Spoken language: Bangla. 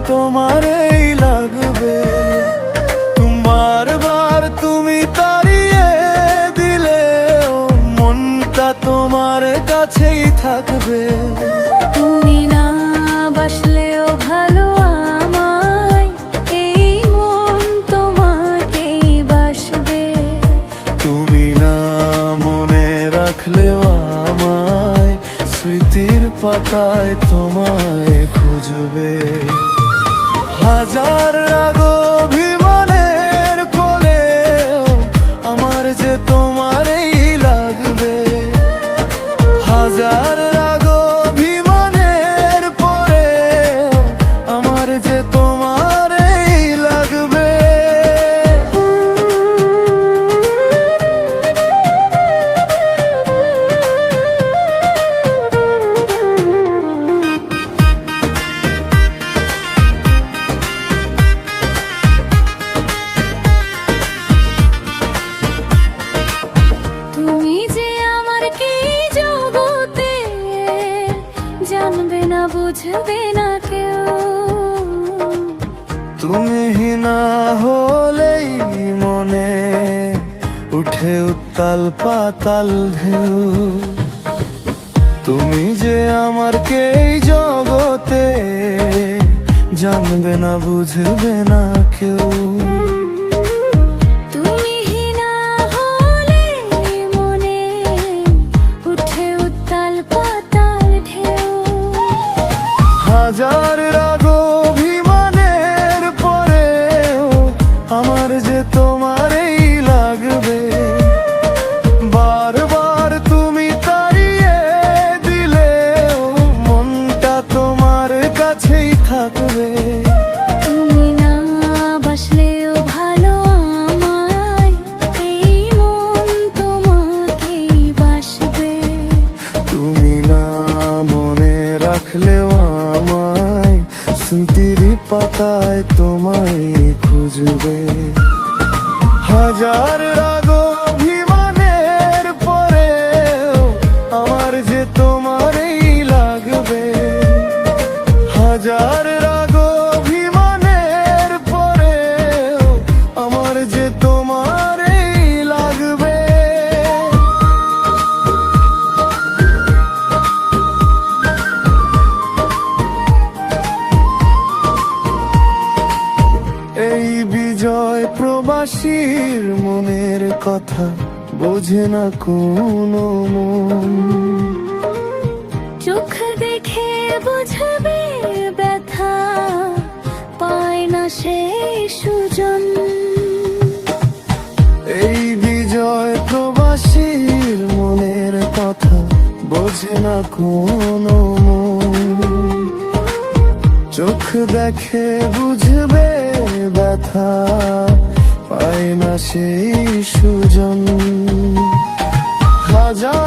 তোমারই লাগবে। তোমার বার তুমি তাড়িয়ে দিলেও মনটা তোমার কাছেই থাকবে। তুমি না বাসলেও ভালো আমায়, এই মন তোমাকেই বাসবে। তুমি না মনে রাখলেও আমায় স্মৃতির পাতায় তোমায় খুঁজবে। হাজার রাগ অভিমানের কোলেও আমার যে তোমারই লাগবে। হাজার রাগ অভিমানের পরেও আমার যে তোমারই লাগবে। তুমি যে আমার কি জগতে, জানবে না বুঝবে না কেউ। তুমি না হলেই মনে উঠে উত্তাল পাতাল ঢেউ। তুমি যে আমার কে জগতে, জানবে না বুঝবে না কেউ। তুমি না হলে মনে উঠে উত্তাল পাতাল ঢেউ। হাজার রাগ অভিমানের পরেও আমার যে তোমারই লাগবে। বারবার তুমি তাড়িয়ে দিলেও মনটা তোমার কাছেই থাকবে। তুমি না বাসলেও ভালো আমায়, এই মন তোমাকেই বাসবে। তুমি না মনে রাখলেও আমায় স্মৃতির পাতায় তোমায় খুঁজবে। হাজার রাগ অভিমানের পরেও আমার যে তোমারই লাগবে। হাজার রাগ অভিমানের পরেও আমার যে তোমারই লাগবে। এই বিজয় প্রবাসীর মনের কথা বোঝে না কোনো মন। চোখ দেখে বুঝবে ব্যথা, পায় না সেই সুজন। এই বিজয় প্রবাসীর মনের কথা বোঝে না কোনো মন। চোখ দেখে বুঝবে ব্যথা, পায় না সেই সুজন। হাজার